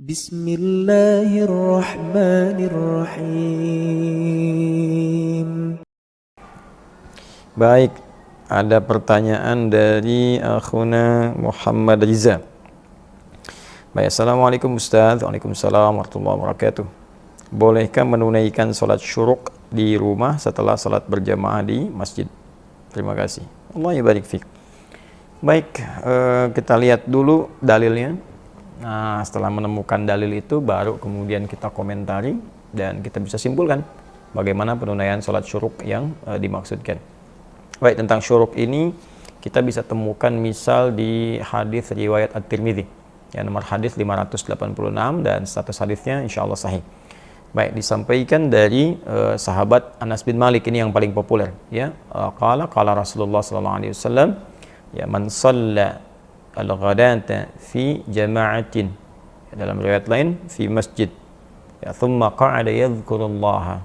Bismillahirrahmanirrahim. Baik, ada pertanyaan dari akhuna Muhammad Riza. Baik, Assalamualaikum Ustaz. Waalaikumsalam warahmatullahi wabarakatuh. Bolehkah menunaikan sholat syuruk di rumah setelah sholat berjamaah di masjid? Terima kasih. Allah barik fiik. Baik, kita lihat dulu dalilnya. Nah, setelah menemukan dalil itu, baru kemudian kita komentari dan kita bisa simpulkan bagaimana penunaian sholat syuruk yang dimaksudkan. Baik, tentang syuruk ini kita bisa temukan misal di hadis riwayat At-Tirmidzi, yang nomor hadis 586 dan status hadisnya insyaallah sahih. Baik, disampaikan dari sahabat Anas bin Malik, ini yang paling populer, ya. Qala Rasulullah sallallahu alaihi wasallam, ya, man shalla al-ghadata fi jama'atin, dalam riwayat lain fi masjid, ya, thumma qa'ada yadhkurullaha,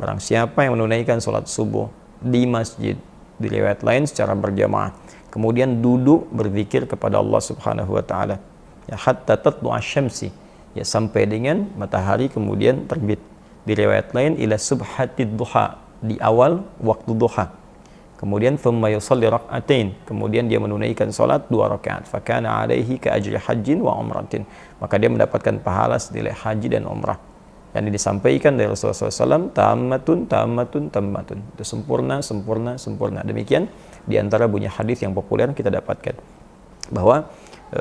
barang siapa yang menunaikan salat subuh di masjid, di riwayat lain secara berjamaah, kemudian duduk berzikir kepada Allah Subhanahu wa taala, ya, hatta tatlu'a syamsi, ya, sampai dengan matahari kemudian terbit, di riwayat lain ila subhatid duha, di awal waktu duha, kemudian thumma yusalli rak'atain, kemudian dia menunaikan salat 2 rakaat, fakana alaihi ka ajri hajjin wa umratin, maka dia mendapatkan pahala senilai haji dan umrah. Yang disampaikan dari Rasulullah SAW, tammatun, itu sempurna, sempurna, sempurna. Demikian diantara bunyi hadis yang populer kita dapatkan bahwa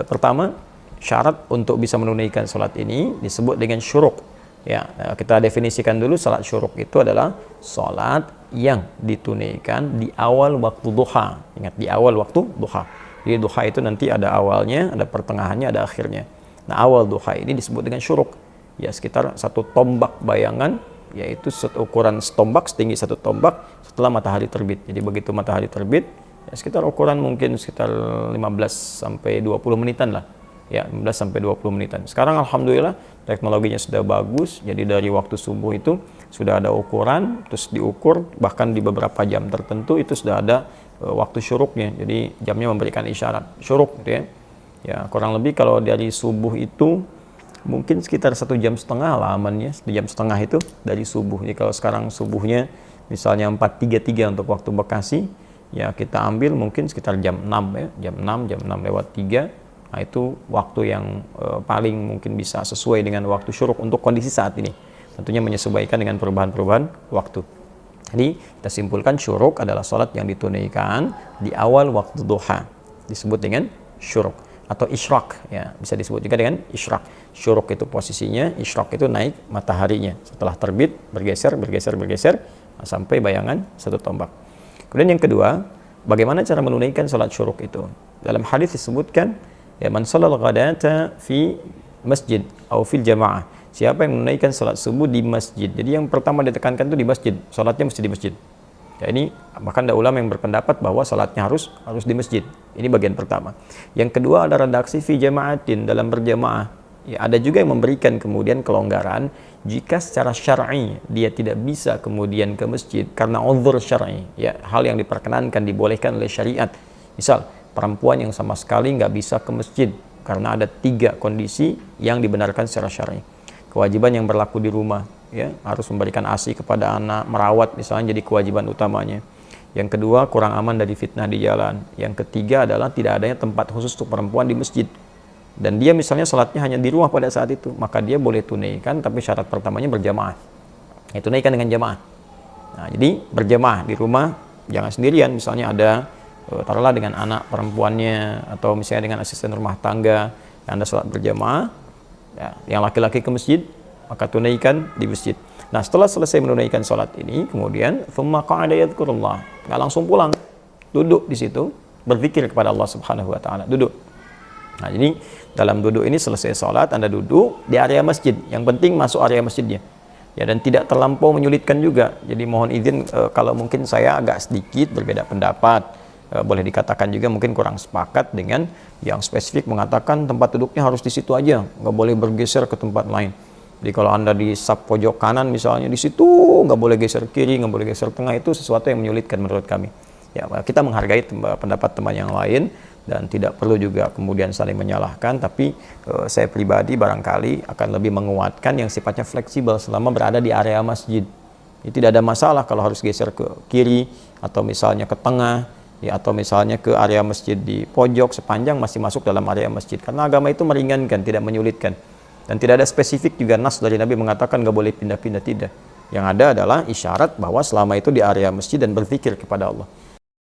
pertama, syarat untuk bisa menunaikan salat ini disebut dengan syuruk. Ya, kita definisikan dulu, salat syuruk itu adalah salat yang ditunaikan di awal waktu duha. Ingat, di awal waktu duha. Jadi duha itu nanti ada awalnya, ada pertengahannya, ada akhirnya. Nah, awal duha ini disebut dengan syuruk. Ya, sekitar 1 tombak bayangan, yaitu ukuran setombak, setinggi 1 tombak setelah matahari terbit. Jadi begitu matahari terbit, ya, sekitar ukuran mungkin sekitar 15 sampai 20 menitan lah. Ya, 15 sampai 20 menitan. Sekarang alhamdulillah teknologinya sudah bagus, jadi dari waktu subuh itu sudah ada ukuran, terus diukur, bahkan di beberapa jam tertentu itu sudah ada waktu syuruknya. Jadi jamnya memberikan isyarat syuruk gitu ya. Ya, kurang lebih kalau dari subuh itu mungkin sekitar 1,5 jam lamannya, 1,5 jam itu dari subuh. Jadi kalau sekarang subuhnya misalnya 4.33 untuk waktu Bekasi, ya kita ambil mungkin sekitar jam 6 ya, jam 6 lewat 3. Nah, itu waktu yang paling mungkin bisa sesuai dengan waktu syuruk untuk kondisi saat ini. Tentunya menyesuaikan dengan perubahan-perubahan waktu. Jadi kita simpulkan syuruk adalah salat yang ditunaikan di awal waktu duha, disebut dengan syuruk. Atau isyraq, ya, bisa disebut juga dengan isyraq. Syuruk itu posisinya, isyraq itu naik mataharinya setelah terbit, bergeser sampai bayangan 1 tombak. Kemudian yang kedua, bagaimana cara menunaikan salat syuruk itu? Dalam hadis disebutkan, ya, man shallal ghadata fi masjid atau fil jamaah, siapa yang menunaikan salat subuh di masjid. Jadi yang pertama ditekankan itu di masjid, salatnya mesti di masjid. Ya, ini bahkan ada ulama yang berpendapat bahwa salatnya harus di masjid. Ini bagian pertama. Yang kedua ada redaksi fi jama'atin, dalam berjamaah. Ya, ada juga yang memberikan kemudian kelonggaran jika secara syar'i dia tidak bisa kemudian ke masjid karena uzur syar'i, ya, hal yang diperkenankan, dibolehkan oleh syariat. Misal perempuan yang sama sekali nggak bisa ke masjid karena ada 3 kondisi yang dibenarkan secara syar'i. Kewajiban yang berlaku di rumah, ya, harus memberikan ASI kepada anak, merawat misalnya jadi kewajiban utamanya. Yang kedua, kurang aman dari fitnah di jalan. Yang ketiga adalah tidak adanya tempat khusus untuk perempuan di masjid. Dan dia misalnya salatnya hanya di rumah pada saat itu, maka dia boleh tunaikan, tapi syarat pertamanya berjamaah. Ya, tunaikan dengan jamaah. Nah, jadi berjamaah di rumah, jangan sendirian. Misalnya ada, taruhlah dengan anak perempuannya, atau misalnya dengan asisten rumah tangga, yang Anda salat berjamaah, ya, yang laki-laki ke masjid, maka tunaikan di masjid. Nah, setelah selesai menunaikan salat ini, kemudian thumma qa'ada yadhkurullah, nggak langsung pulang, duduk di situ berzikir kepada Allah Subhanahu wa taala, duduk. Nah, jadi dalam duduk ini selesai salat, Anda duduk di area masjid. Yang penting masuk area masjidnya. Ya, dan tidak terlampau menyulitkan juga. Jadi mohon izin kalau mungkin saya agak sedikit berbeda pendapat. Boleh dikatakan juga mungkin kurang sepakat dengan yang spesifik mengatakan tempat duduknya harus di situ aja, nggak boleh bergeser ke tempat lain. Jadi kalau Anda di sap pojok kanan misalnya, di situ nggak boleh geser kiri, nggak boleh geser tengah, itu sesuatu yang menyulitkan menurut kami. Ya, kita menghargai pendapat teman yang lain, dan tidak perlu juga kemudian saling menyalahkan, tapi saya pribadi barangkali akan lebih menguatkan yang sifatnya fleksibel selama berada di area masjid. Itu tidak ada masalah kalau harus geser ke kiri atau misalnya ke tengah, ya, atau misalnya ke area masjid di pojok, sepanjang masih masuk dalam area masjid, karena agama itu meringankan, tidak menyulitkan, dan tidak ada spesifik juga nas dari Nabi mengatakan nggak boleh pindah-pindah, tidak. Yang ada adalah isyarat bahwa selama itu di area masjid dan berzikir kepada Allah.